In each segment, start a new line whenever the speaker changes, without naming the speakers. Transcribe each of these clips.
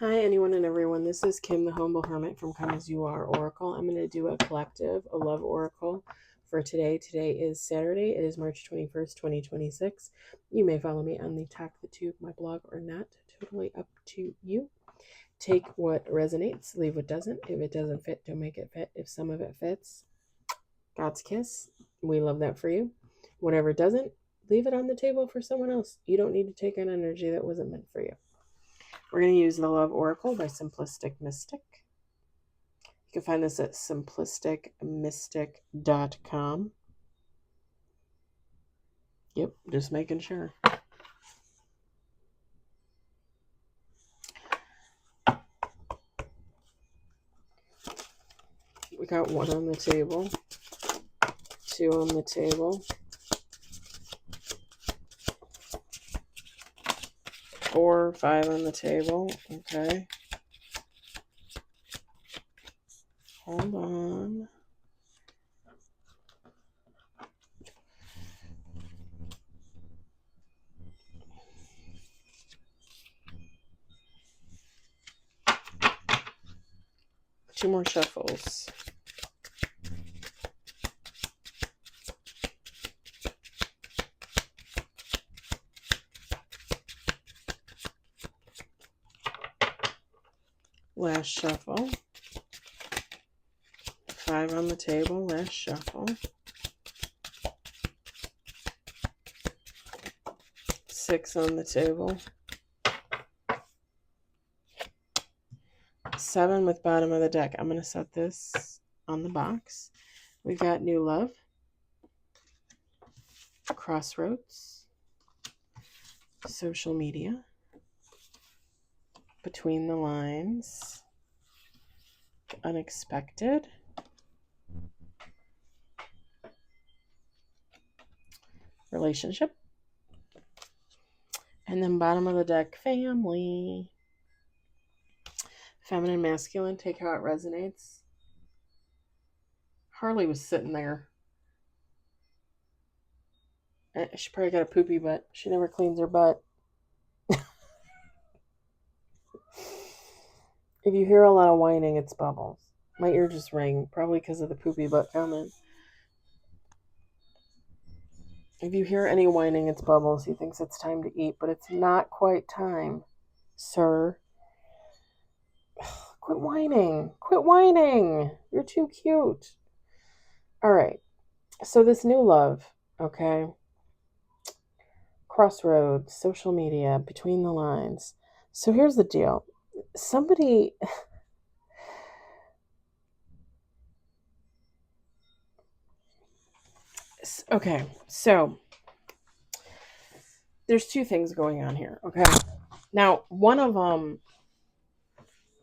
Hi, anyone and everyone. This is Kim, the Humble Hermit from Come As You Are Oracle. I'm going to do a collective, a love oracle for today. Today is Saturday. It is March 21st, 2026. You may follow me on the Talk the Tube, my blog, or not. Totally up to you. Take what resonates, leave what doesn't. If it doesn't fit, don't make it fit. If some of it fits, God's kiss. We love that for you. Whatever doesn't, leave it on the table for someone else. You don't need to take an energy that wasn't meant for you. We're going to use the Love Oracle by Simplistic Mystic. You can find this at simplisticmystic.com. Yep, just making sure. We got 1 on the table, 2 on the table, 4, 5 on the table. Okay. Hold on. Two more shuffles. Last shuffle. 5 on the table, last shuffle. 6 on the table. 7 with bottom of the deck. I'm going to set this on the box. We've got new love, crossroads, social media, between the lines, unexpected, relationship, and then bottom of the deck, family. Feminine, masculine, take how it resonates. Harley was sitting there. She probably got a poopy butt. She never cleans her butt. If you hear a lot of whining, it's Bubbles. My ear just rang, probably because of the poopy butt comment. If you hear any whining, it's Bubbles. He thinks it's time to eat, but it's not quite time, sir. Quit whining. Quit whining. You're too cute. All right. So this new love, okay? Crossroads, social media, between the lines. So here's the deal. Somebody... Okay, so there's 2 things going on here, okay? Now, one of them...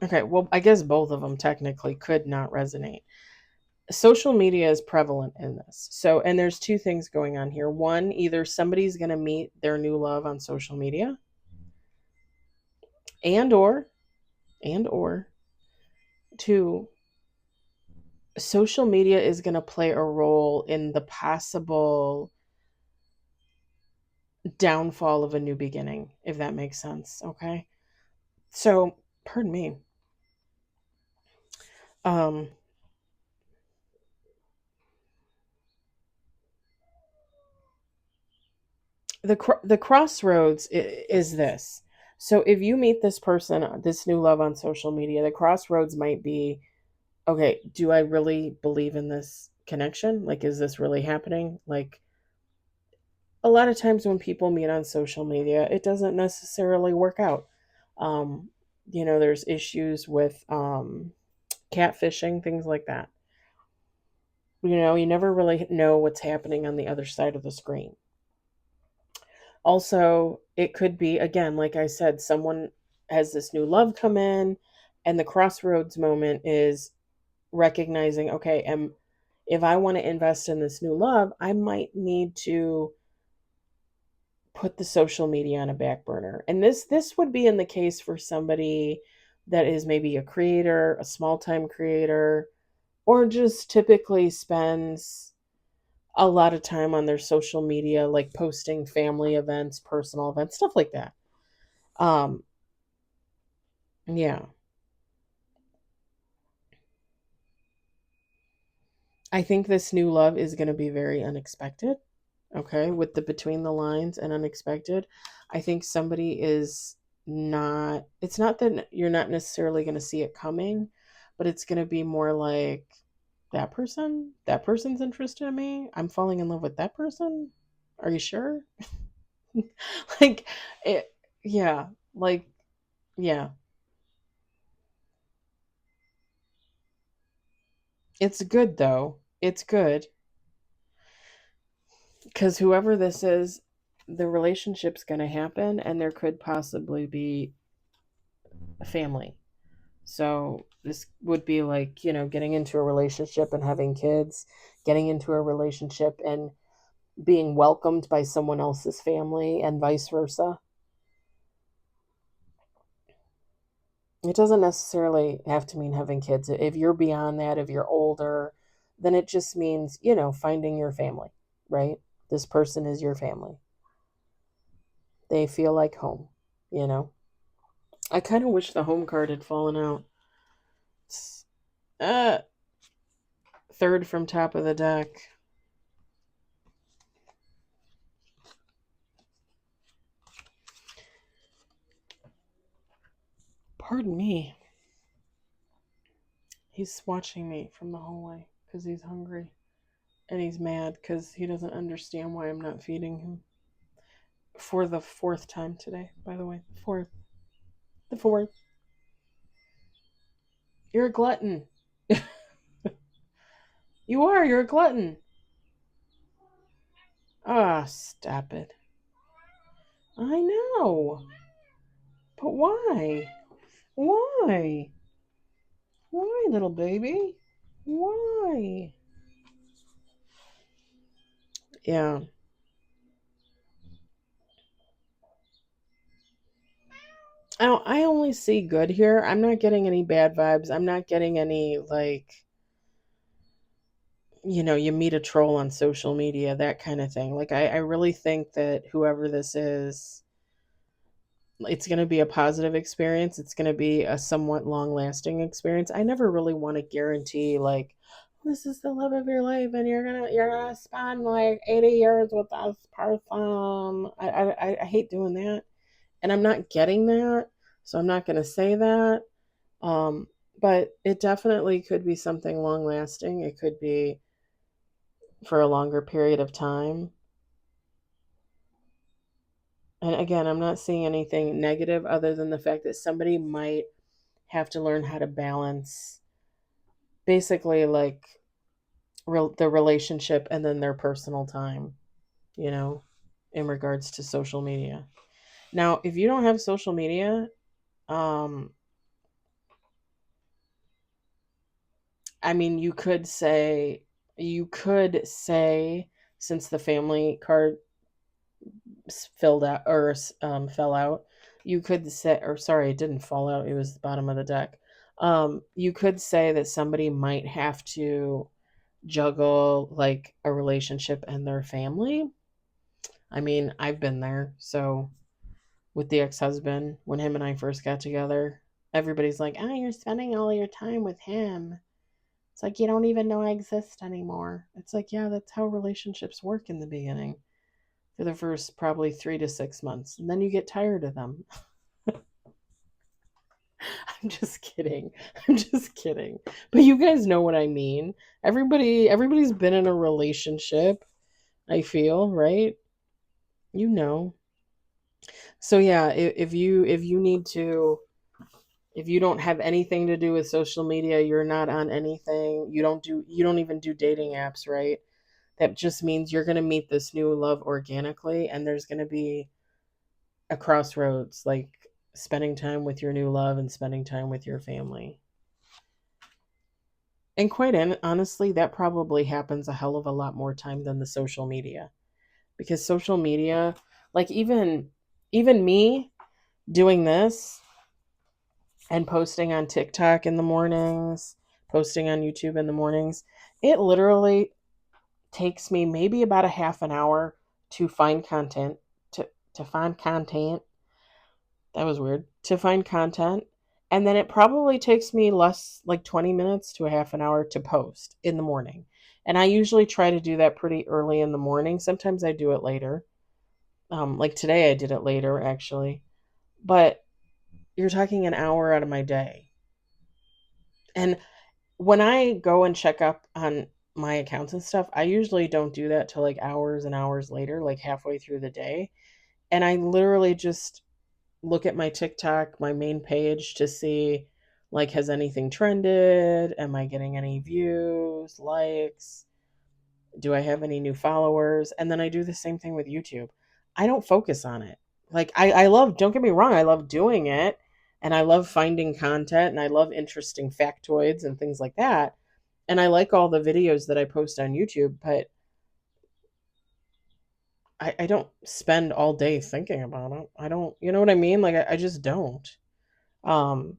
Okay, well, I guess both of them technically could not resonate. Social media is prevalent in this. So, and there's 2 things going on here. One, either somebody's going to meet their new love on social media, and or 2, social media is going to play a role in the possible downfall of a new beginning, if that makes sense. Okay. So, pardon me. The crossroads is this. So if you meet this person, this new love on social media, the crossroads might be, okay, do I really believe in this connection? Like, is this really happening? Like, a lot of times when people meet on social media, it doesn't necessarily work out. There's issues with catfishing, things like that. You never really know what's happening on the other side of the screen. Also, it could be, again, like I said, someone has this new love come in, and the crossroads moment is recognizing, okay, if I want to invest in this new love, I might need to put the social media on a back burner. And this would be in the case for somebody that is maybe a creator, a small-time creator, or just typically spends a lot of time on their social media, like posting family events, personal events, stuff like that. Yeah. I think this new love is going to be very unexpected. Okay. With the between the lines and unexpected, I think somebody is not, it's not that you're not necessarily going to see it coming, but it's going to be more like that person's interested in me. I'm falling in love with that person. Are you sure? Like, it, yeah. Like, yeah. It's good though. It's good because whoever this is, the relationship's going to happen and there could possibly be a family. So this would be like, getting into a relationship and having kids, getting into a relationship and being welcomed by someone else's family and vice versa. It doesn't necessarily have to mean having kids. If you're beyond that, if you're older, then it just means, finding your family, right? This person is your family. They feel like home, you know? I kind of wish the home card had fallen out. Uh, third from top of the deck. Pardon me. He's watching me from the hallway because he's hungry. And he's mad because he doesn't understand why I'm not feeding him. For the fourth time today, by the way. Fourth. The fourth. You're a glutton. You are. You're a glutton. Ah, stop it. I know. But why? Why? Why, little baby? Why? Yeah. I only see good here. I'm not getting any bad vibes. I'm not getting any, like, you meet a troll on social media, that kind of thing. Like, I really think that whoever this is, it's going to be a positive experience. It's going to be a somewhat long lasting experience. I never really want to guarantee, like, this is the love of your life and you're gonna spend like 80 years with this person. I hate doing that, and I'm not getting that, so I'm not going to say that. Um, but it definitely could be something long lasting. It could be for a longer period of time. And again, I'm not seeing anything negative other than the fact that somebody might have to learn how to balance basically like the relationship and then their personal time, you know, in regards to social media. Now, if you don't have social media, um, I mean, you could say, since the family card filled out or fell out, you could say, or sorry, it didn't fall out. It was the bottom of the deck. You could say that somebody might have to juggle like a relationship and their family. I mean, I've been there. So with the ex-husband, when him and I first got together, everybody's like, "Oh, you're spending all your time with him." It's like you don't even know I exist anymore. It's like, yeah, that's how relationships work in the beginning for the first probably 3 to 6 months. And then you get tired of them. I'm just kidding. I'm just kidding. But you guys know what I mean. Everybody's been in a relationship, I feel, right? You know. So yeah, if you need to, if you don't have anything to do with social media, you're not on anything, you don't even do dating apps, right? That just means you're going to meet this new love organically and there's going to be a crossroads, like spending time with your new love and spending time with your family. And quite honestly, that probably happens a hell of a lot more time than the social media. Because social media, like even me doing this and posting on TikTok in the mornings, posting on YouTube in the mornings, it literally takes me maybe about a half an hour to find content, to find content. That was weird. To find content, And then it probably takes me less, like 20 minutes to a half an hour to post in the morning. And I usually try to do that pretty early in the morning. Sometimes I do it later. Like today, I did it later, actually. But you're talking an hour out of my day. And when I go and check up on my accounts and stuff, I usually don't do that till like hours and hours later, like halfway through the day. And I literally just look at my TikTok, my main page to see like has anything trended? Am I getting any views, likes? Do I have any new followers? And then I do the same thing with YouTube. I don't focus on it. Like I love, don't get me wrong, I love doing it and I love finding content and I love interesting factoids and things like that. And I like all the videos that I post on YouTube, but I don't spend all day thinking about it. I don't, you know what I mean? Like I just don't. Um,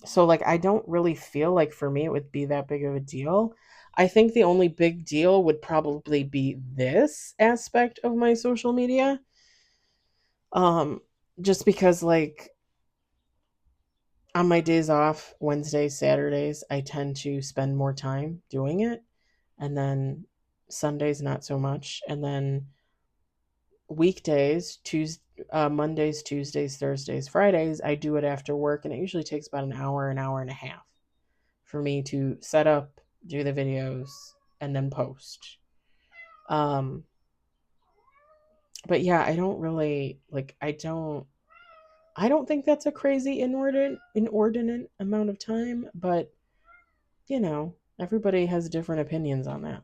so like I don't really feel like for me it would be that big of a deal. I think the only big deal would probably be this aspect of my social media. Um, just because like on my days off, Wednesdays, Saturdays, I tend to spend more time doing it. And then Sundays not so much. And then weekdays, Mondays, Tuesdays, Thursdays, Fridays, I do it after work and it usually takes about an hour and a half for me to set up, do the videos, and then post. Um, but yeah, I don't really like. I don't think that's a crazy inordinate amount of time. But everybody has different opinions on that.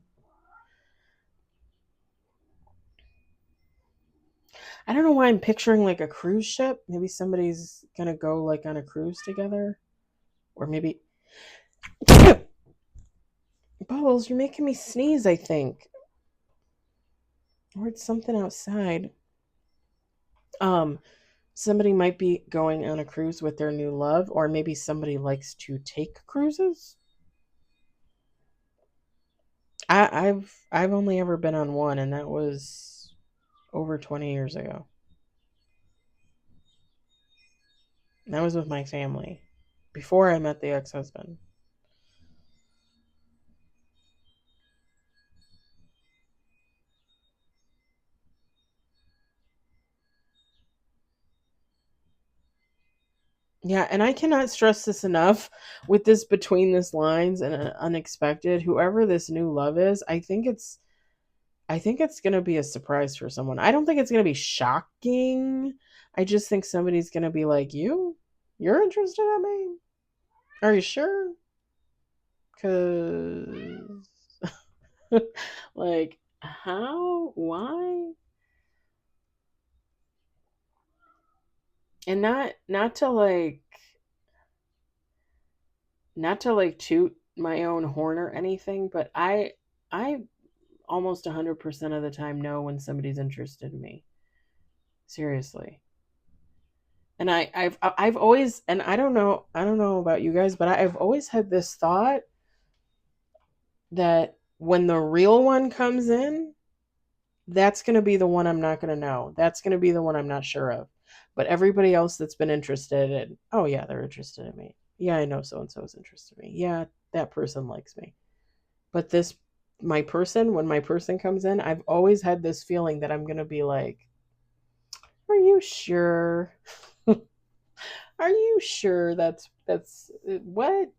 I don't know why I'm picturing like a cruise ship. Maybe somebody's gonna go like on a cruise together, or maybe. Bubbles, you're making me sneeze. I think, or it's something outside. Um, Somebody might be going on a cruise with their new love, or maybe somebody likes to take cruises. I've only ever been on one, and that was over 20 years ago. And that was with my family before I met the ex-husband. Yeah, and I cannot stress this enough with this between this lines and unexpected. Whoever this new love is, I think it's going to be a surprise for someone. I don't think it's going to be shocking. I just think somebody's going to be like, You're interested in me? Are you sure? Cuz like how? Why? And not to like toot my own horn or anything, but I almost 100% of the time know when somebody's interested in me. Seriously. And I've always, and I don't know about you guys, but I've always had this thought that when the real one comes in, that's going to be the one I'm not going to know. That's going to be the one I'm not sure of. But everybody else that's been interested in, oh yeah, they're interested in me. Yeah, I know so and so is interested in me. Yeah, that person likes me. But when my person comes in, I've always had this feeling that I'm going to be like, are you sure? Are you sure that's what?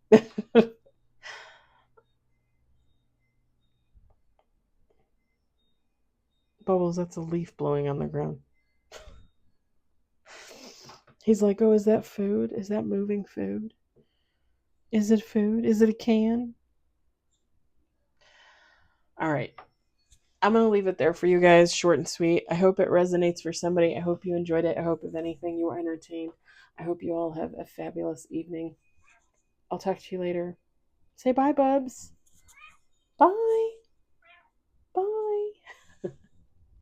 Bubbles, that's a leaf blowing on the ground. He's like, oh, is that food? Is that moving food? Is it food? Is it a can? All right. I'm going to leave it there for you guys, short and sweet. I hope it resonates for somebody. I hope you enjoyed it. I hope, if anything, you were entertained. I hope you all have a fabulous evening. I'll talk to you later. Say bye, Bubs. Bye. Bye.